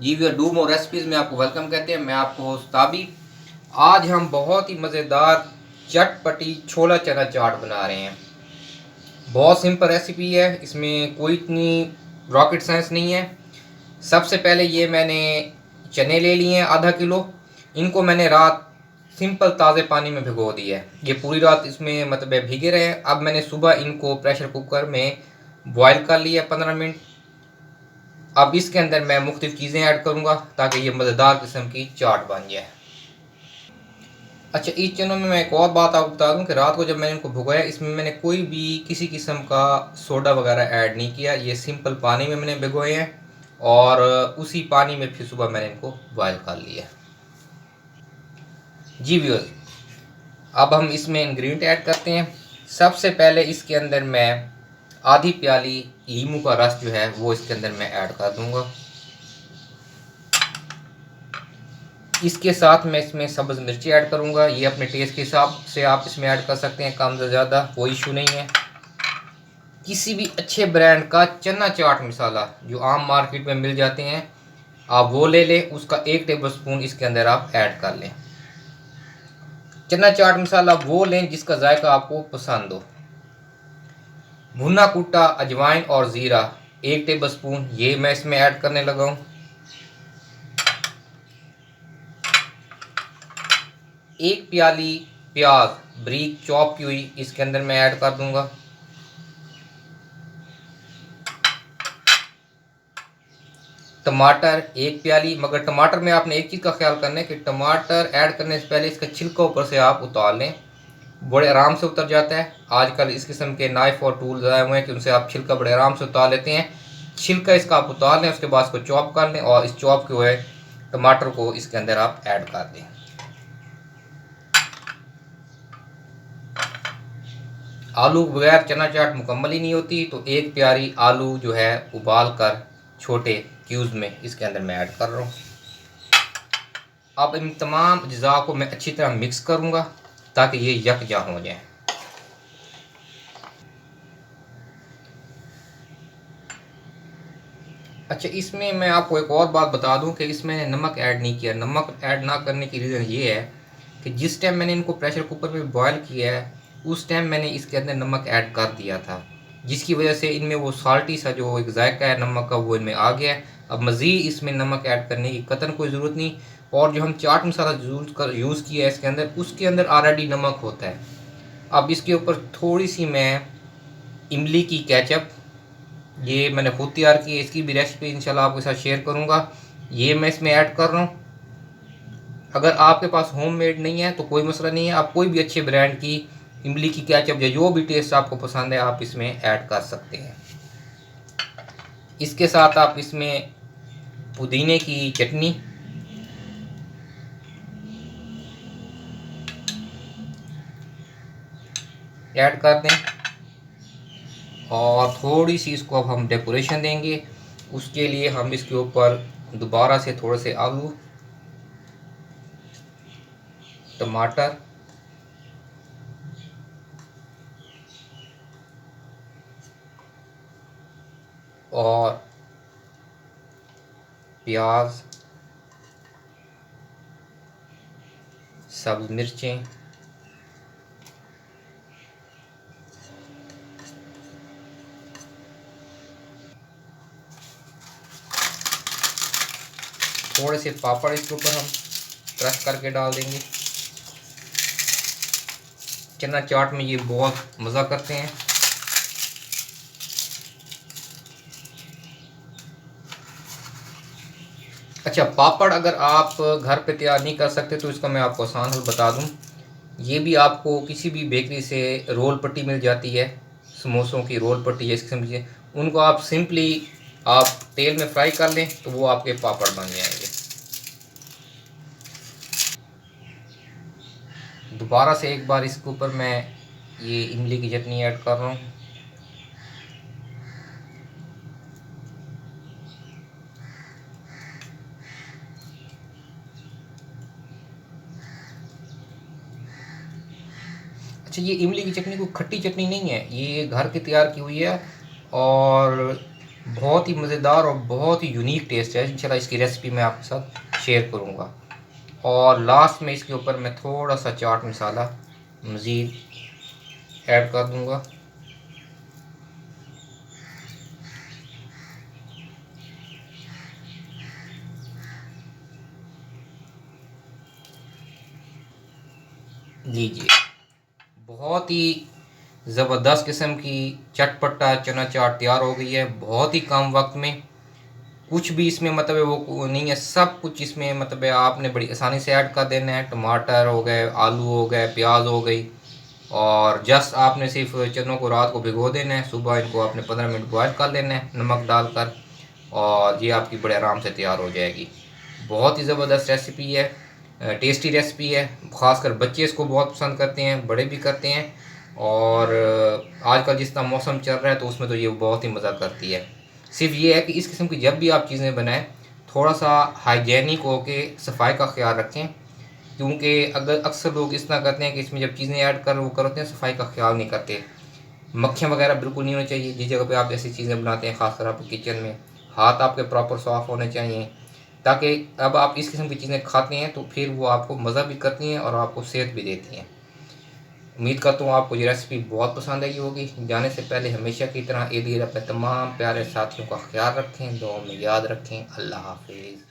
Ji we do more recipes में आपको welcome कहते हैं। मैं आपको होस्ट ताबी। आज हम बहुत ही मज़ेदार चटपटी छोला चना चाट बना रहे हैं। बहुत सिंपल रेसिपी है, इसमें कोई इतनी रॉकेट साइंस नहीं है। सबसे पहले ये मैंने चने ले लिए हैं आधा किलो। इनको मैंने रात सिंपल ताज़े पानी में भिगो दिया है। ये पूरी रात इसमें मतलब भीगे रहे हैं। अब मैंने सुबह इनको प्रेशर कुकर में बॉयल कर लिया 15 मिनट। अब इसके अंदर मैं मुख्तलिफ चीज़ें ऐड करूँगा ताकि ये मज़ेदार किस्म की चाट बन जाए। अच्छा, इस चनों में मैं एक और बात आपको बता दूं कि रात को जब मैंने इनको भिगोया, इसमें मैंने कोई भी किसी किस्म का सोडा वगैरह ऐड नहीं किया। ये सिंपल पानी में मैंने भिगोए हैं और उसी पानी में फिर सुबह मैंने इनको बॉयल कर लिया। जी व्यूअर्स, अब हम इसमें इंग्रेडिएंट ऐड करते हैं। सबसे पहले इसके अंदर मैं आधी प्याली लीमू का रस जो है वो इसके अंदर मैं ऐड कर दूंगा। इसके साथ मैं इसमें सब्ज़ मिर्ची ऐड करूंगा। ये अपने टेस्ट के हिसाब से आप इसमें ऐड कर सकते हैं, कम से ज़्यादा कोई इशू नहीं है। किसी भी अच्छे ब्रांड का चना चाट मसाला जो आम मार्केट में मिल जाते हैं, आप वो ले लें। उसका 1 टेबलस्पून इसके अंदर आप ऐड कर लें। चना चाट मसाला वो लें जिसका जायका आपको पसंद हो। भुना कुटा अजवाइन और ज़ीरा 1 टेबलस्पून ये मैं इसमें ऐड करने लगा हूँ। 1 प्याली प्याज बारीक चॉप की हुई इसके अंदर मैं ऐड कर दूंगा। टमाटर 1 प्याली, मगर टमाटर में आपने एक चीज़ का ख्याल करना है कि टमाटर ऐड करने से पहले इसका छिलका ऊपर से आप उतार लें। बड़े आराम से उतर जाता है। आजकल इस किस्म के नाइफ और टूल्स आए हुए हैं कि उनसे आप छिलका बड़े आराम से उतार लेते हैं। छिलका इसका आप उतार लें, उसके बाद इसको चॉप कर लें और इस चॉप के हुए टमाटर को इसके अंदर आप ऐड कर दें। आलू बगैर चना चाट मुकम्मल ही नहीं होती, तो एक प्यारी आलू जो है उबाल कर छोटे क्यूब्स में इसके अंदर मैं ऐड कर रहा हूँ। अब इन तमाम अज्जा को मैं अच्छी तरह मिक्स करूँगा ताकि ये यकजा हो जाए। अच्छा, इसमें मैं आपको एक और बात बता दूं कि इसमें नमक ऐड नहीं किया। नमक ऐड ना करने की रीज़न ये है कि जिस टाइम मैंने इनको प्रेशर कुकर में बॉयल किया है, उस टाइम मैंने इसके अंदर नमक ऐड कर दिया था, जिसकी वजह से इनमें वो साल्टी सा जो एक जायका है नमक का वो इनमें आ गया है। अब मज़ीद इसमें नमक ऐड करने की कतई कोई ज़रूरत नहीं। और जो हम चाट मसाला यूज़ किया है इसके अंदर, उसके अंदर ऑलरेडी नमक होता है। अब इसके ऊपर थोड़ी सी मैं इमली की केचप, ये मैंने खुद तैयार की है, इसकी भी रेसिपी इंशाल्लाह आपके साथ शेयर करूंगा, ये मैं इसमें ऐड कर रहा हूँ। अगर आपके पास होममेड नहीं है तो कोई मसला नहीं है, आप कोई भी अच्छे ब्रांड की इमली की केचप या जो भी टेस्ट आपको पसंद है आप इसमें ऐड कर सकते हैं। इसके साथ आप इसमें पुदीने की चटनी ऐड कर दें और थोड़ी सी इसको अब हम डेकोरेशन देंगे। उसके लिए हम इसके ऊपर दोबारा से थोड़े से आलू, टमाटर और प्याज, सब्ज़ मिर्चें, थोड़े से पापड़ इसके ऊपर हम क्रश करके डाल देंगे। चना चाट में ये बहुत मज़ा करते हैं। अच्छा, पापड़ अगर आप घर पे तैयार नहीं कर सकते तो इसका मैं आपको आसान हल बता दूं। ये भी आपको किसी भी बेकरी से रोल पट्टी मिल जाती है, समोसों की रोल पट्टी या इस किस्म की, उनको आप सिंपली आप तेल में फ्राई कर लें तो वो आपके पापड़ बन जाएंगे। दोबारा से एक बार इसके ऊपर मैं ये इमली की चटनी ऐड कर रहा हूँ। अच्छा, ये इमली की चटनी कोई खट्टी चटनी नहीं है, ये घर की तैयार की हुई है और बहुत ही मज़ेदार और बहुत ही यूनिक टेस्ट है। इंशाल्लाह इसकी रेसिपी मैं आपके साथ शेयर करूँगा। और लास्ट में इसके ऊपर मैं थोड़ा सा चाट मसाला मज़ीद ऐड कर दूँगा। लीजिए, बहुत ही ज़बरदस्त किस्म की चटपटा चना चाट तैयार हो गई है बहुत ही कम वक्त में। कुछ भी इसमें मतलब है वो नहीं है, सब कुछ इसमें मतलब है आपने बड़ी आसानी से ऐड कर देना है। टमाटर हो गए, आलू हो गए, प्याज हो गई, और जस्ट आपने सिर्फ चनों को रात को भिगो देना है, सुबह इनको आपने 15 मिनट बॉयल कर लेना है नमक डालकर, और ये आपकी बड़े आराम से तैयार हो जाएगी। बहुत ही ज़बरदस्त रेसिपी है, टेस्टी रेसिपी है। ख़ासकर बच्चे इसको बहुत पसंद करते हैं, बड़े भी करते हैं। और आजकल जिस तरह मौसम चल रहा है तो उसमें तो ये बहुत ही मज़ा करती है। सिर्फ ये है कि इस किस्म की जब भी आप चीज़ें बनाएं, थोड़ा सा हाइजेनिक हो के सफाई का ख्याल रखें, क्योंकि अगर अक्सर लोग इस तरह करते हैं कि इसमें जब चीज़ें ऐड कर वो करते हैं सफाई का ख्याल नहीं करते। मक्खियाँ वगैरह बिल्कुल नहीं होनी चाहिए जिस जगह पे आप ऐसी चीज़ें बनाते हैं, खासकर आपके किचन में। हाथ आपके प्रॉपर साफ़ होने चाहिए, ताकि अब आप इस किस्म की चीज़ें खाते हैं तो फिर वो आपको मज़ा भी करती हैं और आपको सेहत भी देती हैं। उम्मीद करता हूँ आपको ये रेसिपी बहुत पसंद आई होगी। जाने से पहले हमेशा की तरह ईद अपने तमाम प्यारे साथियों का ख्याल रखें, दुआ में याद रखें। अल्लाह हाफिज़।